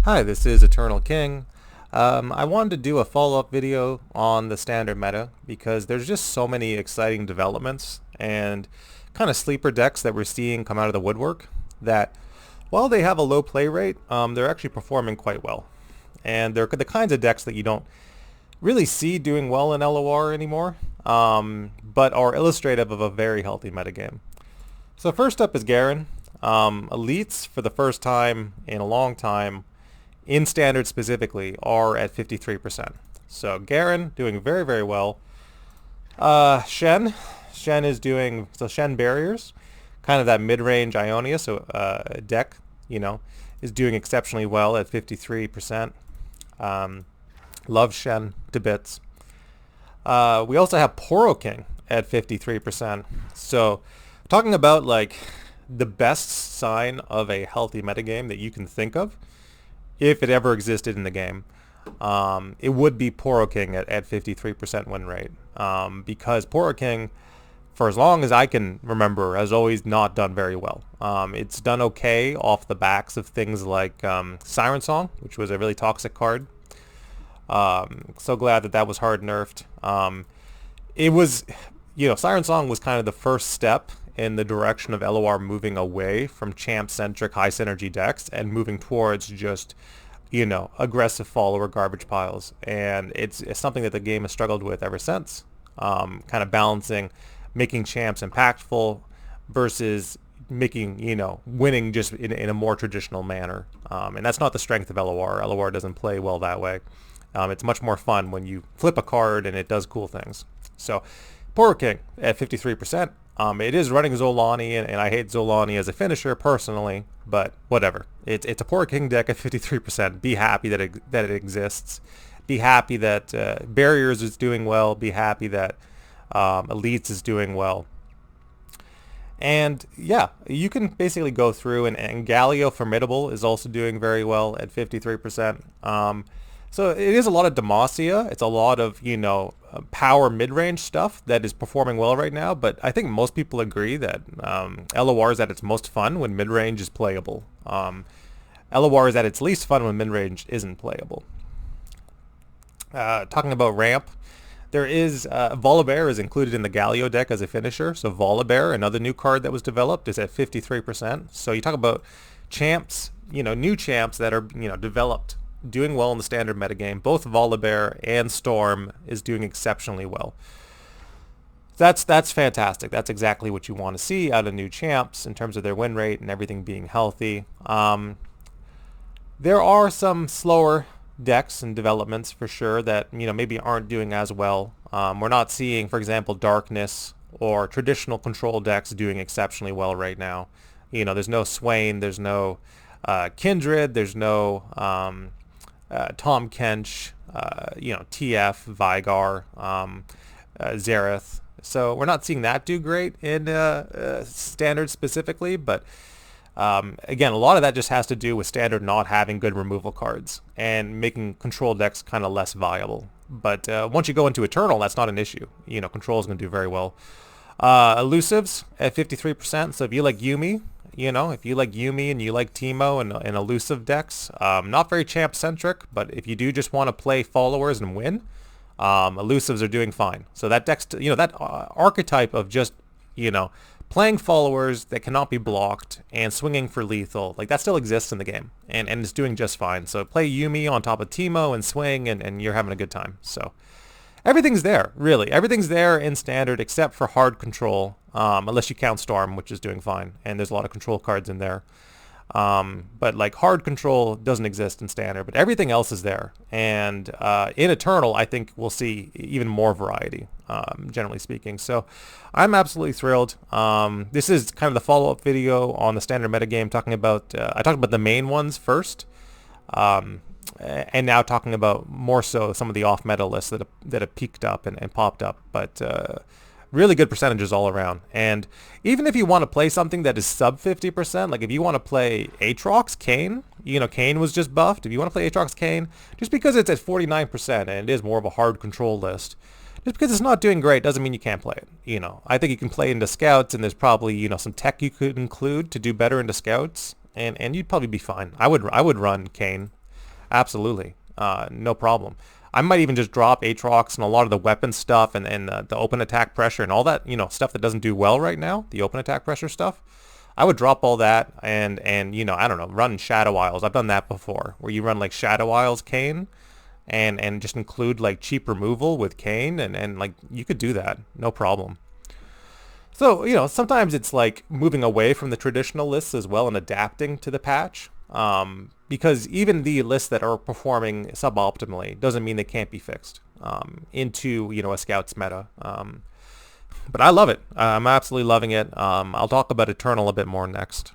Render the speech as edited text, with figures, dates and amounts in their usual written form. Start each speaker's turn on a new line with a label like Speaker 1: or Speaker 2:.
Speaker 1: Hi, this is Eternal King. I wanted to do a follow-up video on the standard meta because there's just so many exciting developments and kind of sleeper decks that we're seeing come out of the woodwork that while they have a low play rate, they're actually performing quite well. And they're the kinds of decks that you don't really see doing well in LOR anymore, but are illustrative of a very healthy metagame. So first up is Garen. Elites, for the first time in a long time, in standard specifically, are at 53%. So Garen doing very, very well. Shen is doing, so Shen Barriers, kind of that mid-range Ionia, so deck, is doing exceptionally well at 53%. Love Shen to bits. We also have Poro King at 53%. So talking about like the best sign of a healthy metagame that you can think of, if it ever existed in the game, it would be Poro King at 53% win rate. Because Poro King, for as long as I can remember, has always not done very well. It's done okay off the backs of things like Siren Song, which was a really toxic card. So glad that was hard nerfed. It was, Siren Song was kind of the first step in the direction of LOR moving away from champ-centric high synergy decks and moving towards just, aggressive follower garbage piles. And it's something that the game has struggled with ever since. Kind of balancing making champs impactful versus making, winning just in a more traditional manner. And that's not the strength of LOR. LOR doesn't play well that way. It's much more fun when you flip a card and it does cool things. So Poro King at 53%. It is running Zolani, and I hate Zolani as a finisher personally, but whatever. It's a Poro King deck at 53%. Be happy that it exists. Be happy that Barriers is doing well. Be happy that Elites is doing well. And yeah, you can basically go through, and Galio Formidable is also doing very well at 53%. So it is a lot of Demacia. It's a lot of, power mid-range stuff that is performing well right now. But I think most people agree that LOR is at its most fun when mid-range is playable. LOR is at its least fun when mid-range isn't playable. Talking about ramp, there is Volibear is included in the Galio deck as a finisher. So Volibear, another new card that was developed, is at 53%. So you talk about champs, new champs that are, developed, doing well in the standard metagame. Both Volibear and Storm is doing exceptionally well. That's fantastic. That's exactly what you want to see out of new champs in terms of their win rate and everything being healthy. There are some slower decks and developments for sure that maybe aren't doing as well. We're not seeing, for example, Darkness or traditional control decks doing exceptionally well right now. There's no Swain, there's no Kindred, there's no Tom Kench, TF, Vigar, Xerath. So we're not seeing that do great in standard specifically, but again, a lot of that just has to do with standard not having good removal cards and making control decks kind of less viable. But once you go into Eternal, that's not an issue. Control is going to do very well. Elusives at 53%. So if you like Yuumi, if you like Yuumi and you like Teemo and elusive decks, not very champ-centric, but if you do just want to play followers and win, elusives are doing fine. So that deck's, that archetype of just, playing followers that cannot be blocked and swinging for lethal, like that still exists in the game and it's doing just fine. So play Yuumi on top of Teemo and swing and you're having a good time. So everything's there, really. Everything's there in standard except for hard control, unless you count Storm, which is doing fine. And there's a lot of control cards in there. But like hard control doesn't exist in standard, but everything else is there. And in Eternal, I think we'll see even more variety, generally speaking. So I'm absolutely thrilled. This is kind of the follow-up video on the standard metagame, talking about, I talked about the main ones first. And now talking about more so some of the off-meta lists that have peaked up and popped up. But really good percentages all around. And even if you want to play something that is sub 50%, like if you want to play Aatrox Kayn, Kayn was just buffed. If you want to play Aatrox Kayn, just because it's at 49% and it is more of a hard control list, just because it's not doing great doesn't mean you can't play it. I think you can play into scouts, and there's probably, some tech you could include to do better into scouts, and you'd probably be fine. I would run Kayn. Absolutely. No problem. I might even just drop Aatrox and a lot of the weapon stuff and the open attack pressure and all that, stuff that doesn't do well right now, the open attack pressure stuff. I would drop all that and I don't know, run Shadow Isles. I've done that before, where you run like Shadow Isles Kane and just include like cheap removal with Kane and like you could do that, no problem. So, sometimes it's like moving away from the traditional lists as well and adapting to the patch. Because even the lists that are performing suboptimally doesn't mean they can't be fixed into, a scout's meta. But I love it. I'm absolutely loving it. I'll talk about Eternal a bit more next.